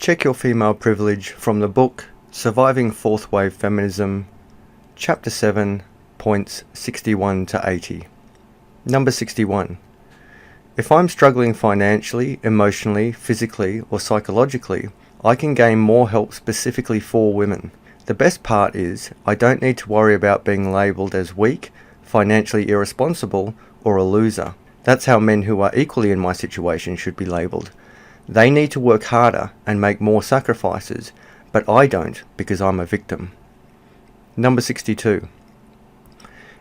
Check Your Female Privilege from the book Surviving Fourth-Wave-Feminism, Chapter 7, points 61 to 80. Number 61. If I'm struggling financially, emotionally, physically, or psychologically, I can gain more help specifically for women. The best part is, I don't need to worry about being labelled as weak, financially irresponsible, or a loser. That's how men who are equally in my situation should be labelled. They need to work harder and make more sacrifices, but I don't because I'm a victim. Number 62.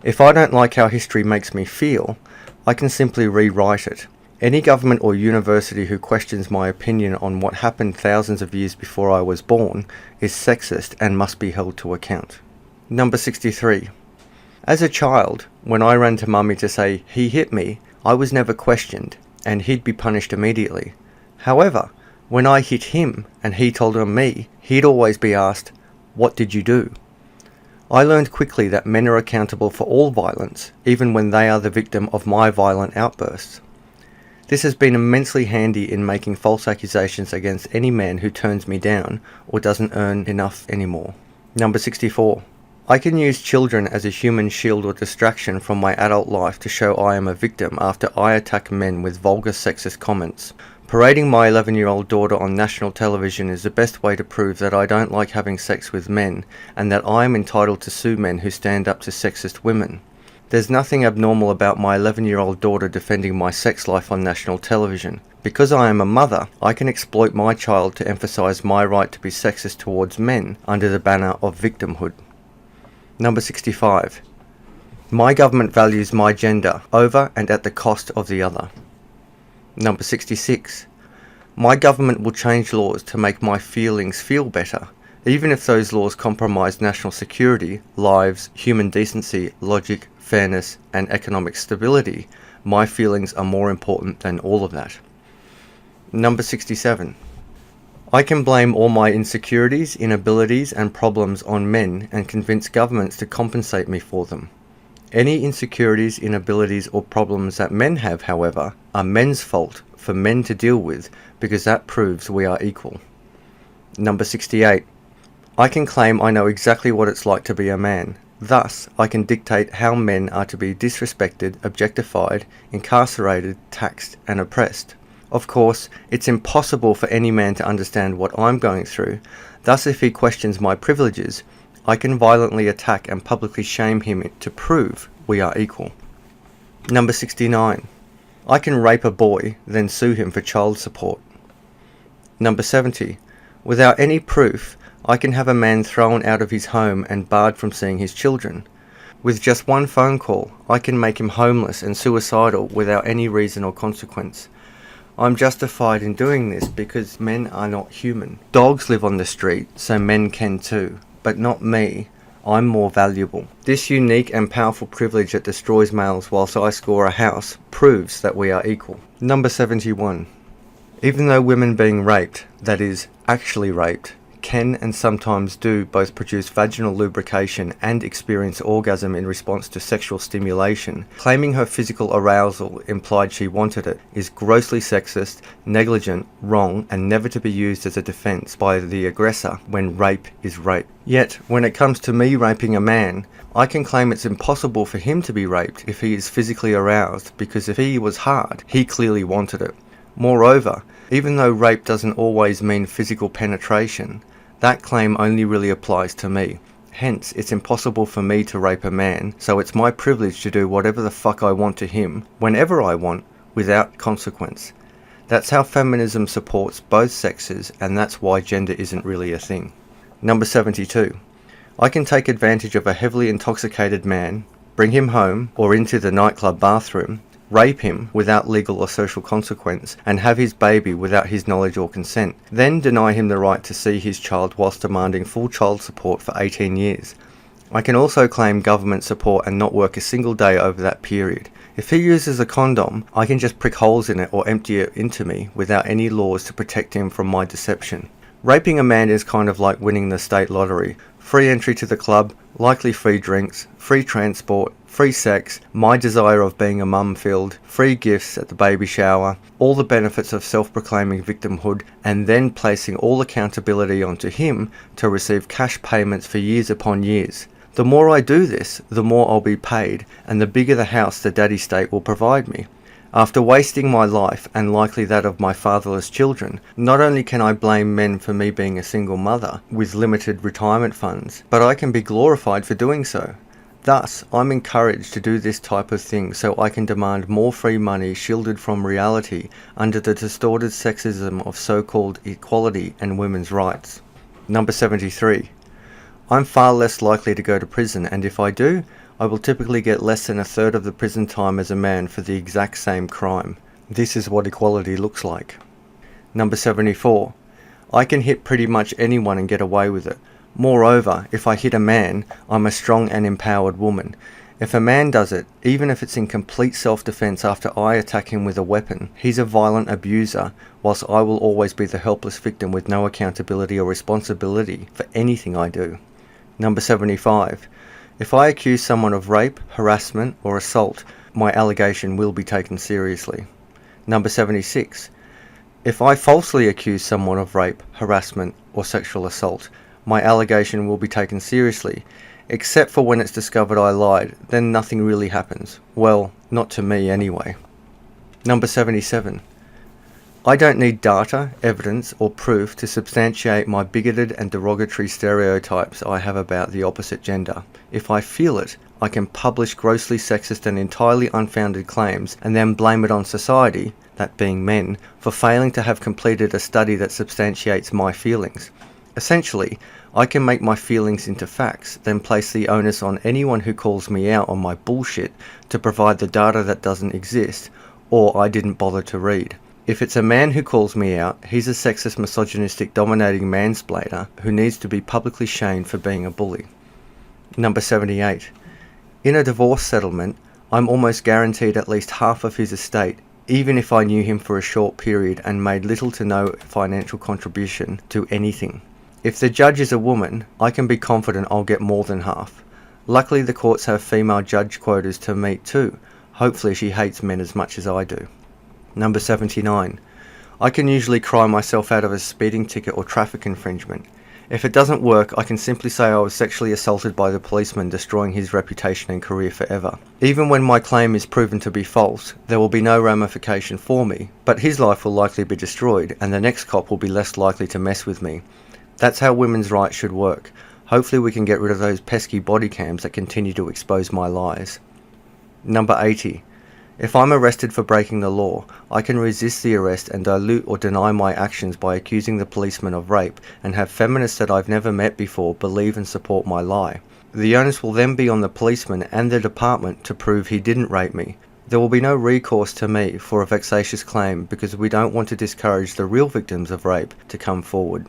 If I don't like how history makes me feel, I can simply rewrite it. Any government or university who questions my opinion on what happened thousands of years before I was born is sexist and must be held to account. Number 63. As a child, when I ran to mummy to say, "He hit me," I was never questioned, and he'd be punished immediately. However, when I hit him and he told on me, he'd always be asked, "What did you do?" I learned quickly that men are accountable for all violence, even when they are the victim of my violent outbursts. This has been immensely handy in making false accusations against any man who turns me down or doesn't earn enough anymore. Number 64. I can use children as a human shield or distraction from my adult life to show I am a victim after I attack men with vulgar sexist comments. Parading my 11-year-old daughter on national television is the best way to prove that I don't like having sex with men and that I am entitled to sue men who stand up to sexist women. There's nothing abnormal about my 11-year-old daughter defending my sex life on national television. Because I am a mother, I can exploit my child to emphasize my right to be sexist towards men under the banner of victimhood. Number 65. My government values my gender over and at the cost of the other. Number 66. My government will change laws to make my feelings feel better, even if those laws compromise national security, lives, human decency, logic, fairness, and economic stability. My feelings are more important than all of that. Number 67. I can blame all my insecurities, inabilities, and problems on men and convince governments to compensate me for them. Any insecurities, inabilities, or problems that men have, however, are men's fault for men to deal with because that proves we are equal. Number 68. I can claim I know exactly what it's like to be a man. Thus, I can dictate how men are to be disrespected, objectified, incarcerated, taxed, and oppressed. Of course, it's impossible for any man to understand what I'm going through. Thus, if he questions my privileges, I can violently attack and publicly shame him to prove we are equal. Number 69. I can rape a boy, then sue him for child support. Number 70. Without any proof, I can have a man thrown out of his home and barred from seeing his children. With just one phone call, I can make him homeless and suicidal without any reason or consequence. I'm justified in doing this because men are not human. Dogs live on the street, so men can too. But not me. I'm more valuable. This unique and powerful privilege that destroys males whilst I score a house proves that we are equal. Number 71. Even though women being raped, that is, actually raped, can and sometimes do both produce vaginal lubrication and experience orgasm in response to sexual stimulation, claiming her physical arousal implied she wanted it is grossly sexist, negligent, wrong, and never to be used as a defense by the aggressor when rape is rape. Yet, when it comes to me raping a man, I can claim it's impossible for him to be raped if he is physically aroused because if he was hard, he clearly wanted it. Moreover, even though rape doesn't always mean physical penetration, that claim only really applies to me. Hence, it's impossible for me to rape a man, so it's my privilege to do whatever the fuck I want to him, whenever I want, without consequence. That's how feminism supports both sexes, and that's why gender isn't really a thing. Number 72. I can take advantage of a heavily intoxicated man, bring him home, or into the nightclub bathroom, rape him without legal or social consequence, and have his baby without his knowledge or consent, then deny him the right to see his child whilst demanding full child support for 18 years. I can also claim government support and not work a single day over that period. If he uses a condom, I can just prick holes in it or empty it into me without any laws to protect him from my deception. Raping a man is kind of like winning the state lottery. free entry to the club, likely free drinks, free transport, free sex, my desire of being a mum filled, free gifts at the baby shower, all the benefits of self-proclaiming victimhood, and then placing all accountability onto him to receive cash payments for years upon years. The more I do this, the more I'll be paid, and the bigger the house the daddy state will provide me. After wasting my life, and likely that of my fatherless children, not only can I blame men for me being a single mother with limited retirement funds, but I can be glorified for doing so. Thus, I'm encouraged to do this type of thing so I can demand more free money shielded from reality under the distorted sexism of so-called equality and women's rights. Number 73. I'm far less likely to go to prison, and if I do, I will typically get less than a third of the prison time as a man for the exact same crime. This is what equality looks like. Number 74. I can hit pretty much anyone and get away with it. Moreover, if I hit a man, I'm a strong and empowered woman. If a man does it, even if it's in complete self-defense after I attack him with a weapon, he's a violent abuser, whilst I will always be the helpless victim with no accountability or responsibility for anything I do. Number 75. If I accuse someone of rape, harassment, or assault, my allegation will be taken seriously. Number 76. If I falsely accuse someone of rape, harassment, or sexual assault, my allegation will be taken seriously, except for when it's discovered I lied, then nothing really happens. Well, not to me anyway. Number 77. I don't need data, evidence, or proof to substantiate my bigoted and derogatory stereotypes I have about the opposite gender. If I feel it, I can publish grossly sexist and entirely unfounded claims and then blame it on society, that being men, for failing to have completed a study that substantiates my feelings. Essentially, I can make my feelings into facts, then place the onus on anyone who calls me out on my bullshit to provide the data that doesn't exist, or I didn't bother to read. If it's a man who calls me out, he's a sexist, misogynistic, dominating mansplainer who needs to be publicly shamed for being a bully. Number 78. In a divorce settlement, I'm almost guaranteed at least half of his estate, even if I knew him for a short period and made little to no financial contribution to anything. If the judge is a woman, I can be confident I'll get more than half. Luckily, the courts have female judge quotas to meet too. Hopefully she hates men as much as I do. Number 79. I can usually cry myself out of a speeding ticket or traffic infringement. If it doesn't work, I can simply say I was sexually assaulted by the policeman, destroying his reputation and career forever. Even when my claim is proven to be false, there will be no ramification for me, but his life will likely be destroyed, and the next cop will be less likely to mess with me. That's how women's rights should work. Hopefully we can get rid of those pesky body cams that continue to expose my lies. Number 80. If I'm arrested for breaking the law, I can resist the arrest and dilute or deny my actions by accusing the policeman of rape and have feminists that I've never met before believe and support my lie. The onus will then be on the policeman and the department to prove he didn't rape me. There will be no recourse to me for a vexatious claim because we don't want to discourage the real victims of rape to come forward.